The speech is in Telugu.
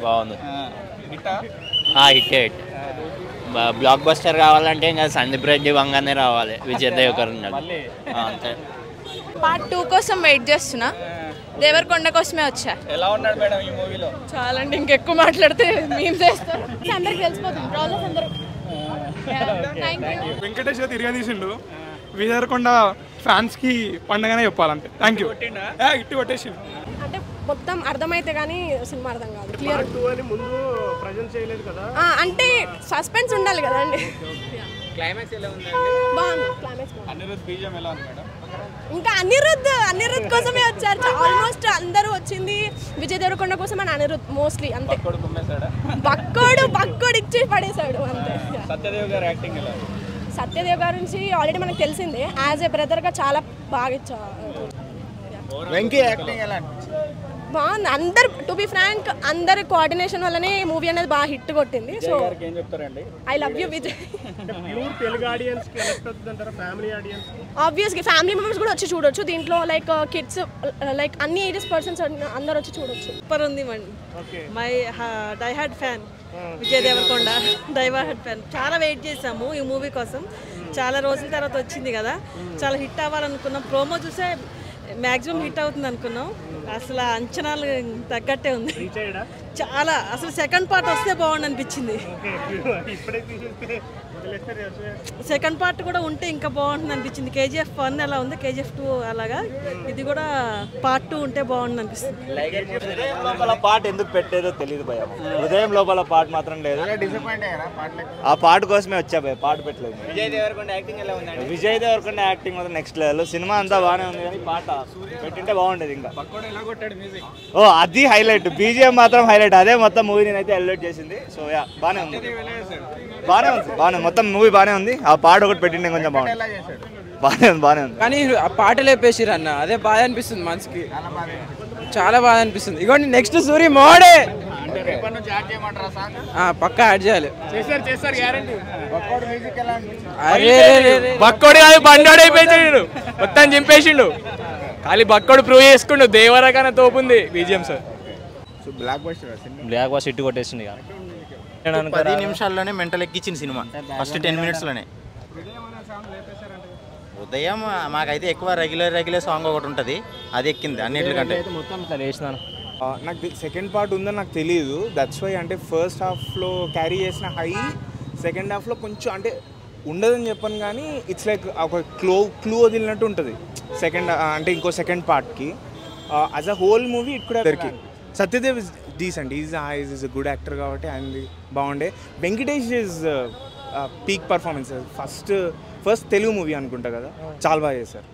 బాగుంది. హిట్ బ్లాక్ బస్టర్ కావాలంటే ఇంకా సందీప్ రెడ్డి వంగానే రావాలి, విజయ్ దేవరకొండ అంతే. పార్ట్ 2 కోసం వెయిట్ చేస్తున్నా. దేవరకొండ కోసమే వచ్చా. ఎలా ఉన్నాడు మేడం ఈ మూవీలో? చాలా అంటే ఇంకెక్కువ మాట్లాడితే మేము చేస్తాం, అందరికి తెలిసిపోతుంది. రాళ్ళస్ అందరూ వెంకటేష్ తిరిగా తీసిండు. విజయ్ దేవరకొండ ఫ్యాన్స్ కి పండగనే చెప్పాలంటే థ్యాంక్ యూ. ఇట్టి కొట్టేసి అంటే మొత్తం అర్థమైతే కానీ సినిమా అర్థం కాదు. క్లియర్ ముందు ప్రజెంట్ చేయలేదు కదా, అంటే సస్పెన్స్ ఉండాలి కదా అండి. క్లైమాక్స్ ఎలా ఉంది? బాగుంది క్లైమాక్స్. అనిరుద్ధ్ బీజం ఎలా ఉంది మేడం? ఇంకా అనిరుద్ధ్ కోసమే వచ్చారు. ఆల్మోస్ట్ అందరూ వచ్చింది విజయ్ దేవరకొండ కోసం అని అనిరుద్ధ్ మోస్ట్లీ అంతే. బక్కోడు ఇచ్చి పడేశాడు అంతే. సత్యదేవ్ గారి యాక్టింగ్ ఎలా ఉంది? సత్యదేవ్ గారి నుంచి ఆల్రెడీ మనకు తెలిసిందే, యాజ్ ఏ బ్రదర్గా చాలా బాగా ఇచ్చారు. వెంకీ యాక్టింగ్ ఎలా అనిపించింది? బాగుంది. అందరు టు బి ఫ్రాంక్ అందరి కోఆర్డినేషన్ వల్లనే మూవీ అనేది బాగా హిట్ కొట్టింది. సో ఏం చెప్తారండి? I love you Vijay. Pure Telugu audience కి ఎలెక్ట్ అవుతుందంటారా? ఫ్యామిలీ ఆడియన్స్ ఆబ్వియస్గా ఫ్యామిలీ మెంబర్స్ కూడా వచ్చి చూడొచ్చు దీంట్లో. లైక్ కిడ్స్, లైక్ అన్ని ఏజెస్ పర్సన్స్ అందరు వచ్చి చూడొచ్చు. సూపర్ ఉంది my die hard fan Vijay Devarakonda. Die hard fan. చాలా వెయిట్ చేసాము ఈ మూవీ కోసం. చాలా రోజుల తర్వాత వచ్చింది కదా, చాలా హిట్ అవ్వాలనుకున్నాం. ప్రోమో చూసే మ్యాక్సిమం హిట్ అవుతుంది అనుకున్నాం. అసలు అంచనాలు తగ్గట్టే ఉంది. చాలా అసలు సెకండ్ పార్ట్ వస్తే బాగుండు అనిపించింది. సెకండ్ పార్ట్ కూడా ఉంటే ఇంకా బాగుంటుంది అనిపించింది. KGF 1 ఎలా ఉంది, KGF 2 అలాగా ఇది కూడా పార్ట్ 2 ఉంటే బాగుంటుంది అనిపిస్తుంది. హృదయం లోపల పాట ఎందుకు పెట్టేదో తెలియదు భయ. హృదయం లోపల పాట మాత్రం లేదు. ఆ పాట కోసమే వచ్చా భయ, పాట పెట్టలేదు. విజయ్ దేవరకొండ యాక్టింగ్ ఎలా ఉంది? విజయ్ దేవరకొండ యాక్టింగ్ మాత్రం నెక్స్ట్ లెవెల్. సినిమా అంతా బాగానే ఉంది కానీ పాట పెట్టింటే బాగుండేది. ఇంకా ఓ అది హైలైట్, BGM మాత్రం హైలైట్. అదే మొత్తం మూవీ నేనైతే హైలైట్ చేసింది. సో యా బాగానే ఉంది, బాగానే మొత్తం మూవీ బాగానే ఉంది. ఆ పాట ఒకటి పెట్టిండే కొంచెం బాగానే ఉంది. కానీ ఆ పాట లేపేసిరు అన్న, అదే బాధ అనిపిస్తుంది మనసుకి, చాలా బాధ అనిపిస్తుంది. ఇగోండి నెక్స్ట్ సూరి మోడే పక్కా యాడ్ చేయాలి. బక్కోడు కాదు బండోడు అయిపోయాడు, మొత్తం చింపేసిండు. ఖాళీ బక్కోడు ప్రూవ్ చేసుకుండు. దేవరకన్నా తోపుంది BGM sir. Blockbuster black wash ఇట్టు కొట్టేసింది. 10 నిమిషాల్లోనే మెంటల్ ఎక్కించింది సినిమా. ఫస్ట్ 10 మినిట్స్లోనే. ఉదయం మాకైతే ఎక్కువ రెగ్యులర్ సాంగ్ ఒకటి ఉంటుంది, అది ఎక్కింది అన్నిటికంటే. మొత్తం ఇట్లా వేసినాను. నాకు సెకండ్ పార్ట్ ఉందని నాకు తెలియదు. దట్స్ వై అంటే ఫస్ట్ హాఫ్లో క్యారీ చేసిన హై సెకండ్ హాఫ్లో కొంచెం అంటే ఉండదని చెప్పను కానీ ఇట్స్ లైక్ ఒక క్లూ వదిలినట్టు ఉంటుంది సెకండ్ అంటే ఇంకో సెకండ్ పార్ట్కి. As a whole movie it కూడా అందరికి Satyadev is decent, is a good actor కాబట్టి ఆయనది బాగుండే. Venkatesh is peak performance. First Telugu movie అనుకుంటా కదా, చాలా బాగా చేశారు.